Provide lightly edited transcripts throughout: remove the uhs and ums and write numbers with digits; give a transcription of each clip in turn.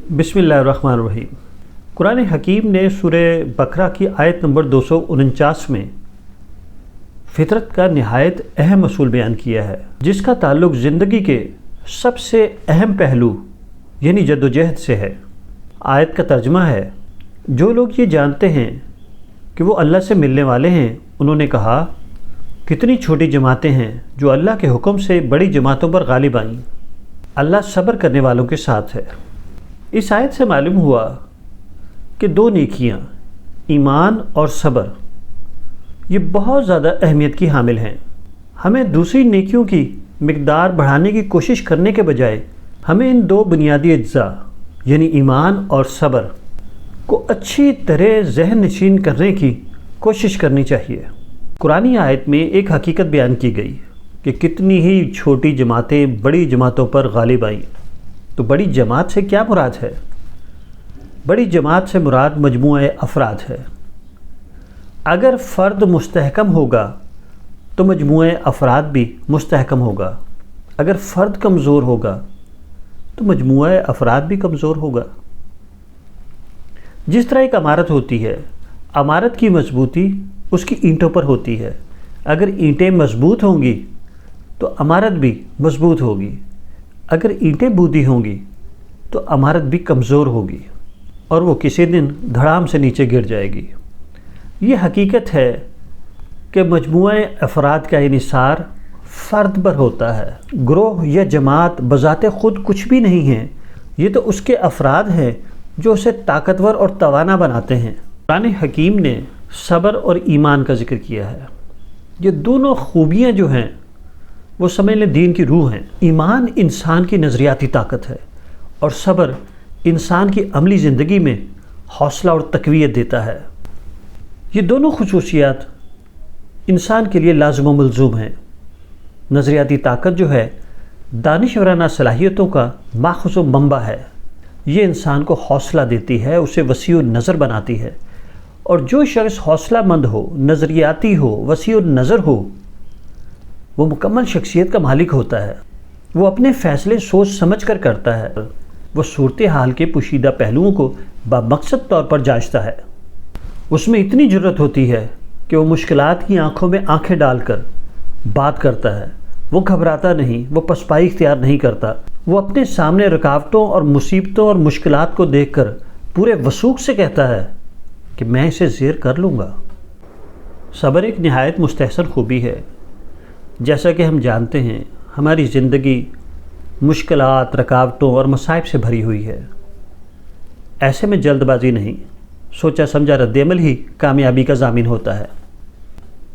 बिस्मिल्लाहिर्रहमानिर्रहीम। कुरान हकीम ने सूरह बकरा की आयत नंबर 249 में फितरत का निहायत अहम असूल बयान किया है, जिसका ताल्लुक़ ज़िंदगी के सबसे अहम पहलू यानी जद्दोजहद से है। आयत का तर्जुमा है, जो लोग ये जानते हैं कि वो अल्लाह से मिलने वाले हैं, उन्होंने कहा कितनी छोटी जमातें हैं जो अल्लाह के हुक्म से बड़ी जमातों पर गालिब आईं। अल्लाह सब्र करने वालों के साथ है। इस आयत से मालूम हुआ कि दो नेकियां, ईमान और सब्र, ये बहुत ज़्यादा अहमियत की हामिल हैं। हमें दूसरी नेकियों की मिकदार बढ़ाने की कोशिश करने के बजाय हमें इन दो बुनियादी अज्जा यानी ईमान और सब्र को अच्छी तरह जहन नशीन करने की कोशिश करनी चाहिए। कुरानी आयत में एक हकीकत बयान की गई कि कितनी ही छोटी जमातें बड़ी जमातों पर गालिब आईं। तो बड़ी जमात से क्या मुराद है? बड़ी जमात से मुराद मजमूआ अफराद है। अगर फ़र्द मुस्तहकम होगा तो मजमूआ अफराद भी मुस्तहकम होगा। अगर फ़र्द कमज़ोर होगा तो मजमूआ अफराद भी कमज़ोर होगा। जिस तरह एक इमारत होती है, इमारत की मजबूती उसकी ईंटों पर होती है। अगर ईंटें मजबूत होंगी तो इमारत भी मजबूत होगी। अगर ईंटें बूदी होंगी तो इमारत भी कमज़ोर होगी और वो किसी दिन धड़ाम से नीचे गिर जाएगी। ये हकीकत है कि मजमूआ अफराद का इन्हिसार फ़र्द पर होता है। ग्रोह या जमात बज़ाते ख़ुद कुछ भी नहीं है, ये तो उसके अफराद हैं जो उसे ताकतवर और तवाना बनाते हैं। कुरान हकीम ने सब्र और ईमान का जिक्र किया है। ये दोनों खूबियाँ जो हैं वो समझ लें दीन की रूह हैं। ईमान इंसान की नज़रियाती ताकत है और सब्र इंसान की अमली ज़िंदगी में हौसला और तक़वियत देता है। ये दोनों खुसूसियात इंसान के लिए लाज़िम व मलज़ूम हैं। नज़रियाती ताकत जो है दानिशवराना सलाहियतों का माख़ूज़ व मंबा है। ये इंसान को हौसला देती है, उसे वसीउ नज़र बनाती है। और जो शख्स हौसला मंद हो, नज़रियाती हो, वसीउ नज़र हो, वो मुकम्मल शख्सियत का मालिक होता है। वो अपने फ़ैसले सोच समझ कर करता है। वो सूरत हाल के पोशीदा पहलुओं को बामकसद तौर पर जांचता है। उसमें इतनी जुर्रत होती है कि वो मुश्किलात की आंखों में आंखें डालकर बात करता है। वो घबराता नहीं, वो पसपाई इख्तियार नहीं करता। वो अपने सामने रुकावटों और मुसीबतों और मुश्किलात को देखकर पूरे वसूख से कहता है कि मैं इसे ज़ेर कर लूँगा। सब्र एक निहायत मुस्तहसन खूबी है। जैसा कि हम जानते हैं, हमारी ज़िंदगी मुश्किलात, रुकावटों और मसाइब से भरी हुई है। ऐसे में जल्दबाजी नहीं, सोचा समझा रद्द-ए-अमल ही कामयाबी का ज़ामिन होता है।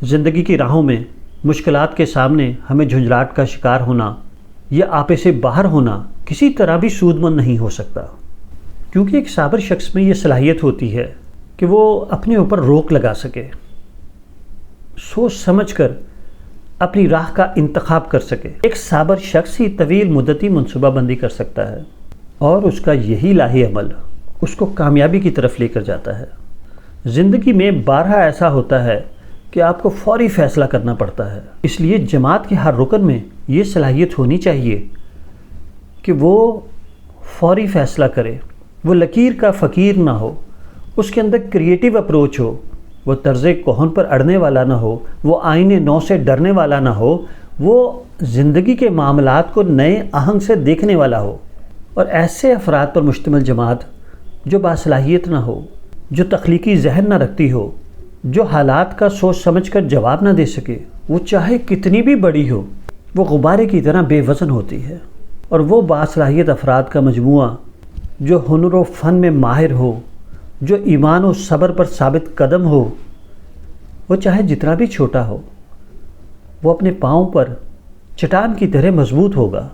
ज़िंदगी की राहों में मुश्किलात के सामने हमें झुंझलाहट का शिकार होना या आपे से बाहर होना किसी तरह भी सूदमंद नहीं हो सकता, क्योंकि एक साबिर शख्स में ये सलाहियत होती है कि वो अपने ऊपर रोक लगा सके, सोच समझ कर अपनी राह का इंतखाब कर सके। एक साबिर शख्स ही तवील मुद्दती मनसूबाबंदी कर सकता है और उसका यही लाही अमल उसको कामयाबी की तरफ लेकर जाता है। ज़िंदगी में बारहा ऐसा होता है कि आपको फौरी फ़ैसला करना पड़ता है। इसलिए जमात के हर रुकन में ये सलाहियत होनी चाहिए कि वो फौरी फ़ैसला करे, वो लकीर का फ़कीर ना हो, उसके अंदर क्रिएटिव अप्रोच हो, वो तर्ज़े कोहन पर अड़ने वाला ना हो, वो आईने नौ से डरने वाला ना हो, वो ज़िंदगी के मामलात को नए आहंग से देखने वाला हो। और ऐसे अफराद पर मुश्तमिल जमात जो बासलाहियत ना हो, जो तख्लीकी जहन ना रखती हो, जो हालात का सोच समझ कर जवाब ना दे सके, वो चाहे कितनी भी बड़ी हो, वो गुब्बारे की तरह बेवज़न होती है। और वो बासलाहियत अफराद का मजमूआ जो हुनर व फ़न में माहिर हो, जो ईमान और सब्र पर साबित कदम हो, वो चाहे जितना भी छोटा हो, वो अपने पाँव पर चट्टान की तरह मजबूत होगा।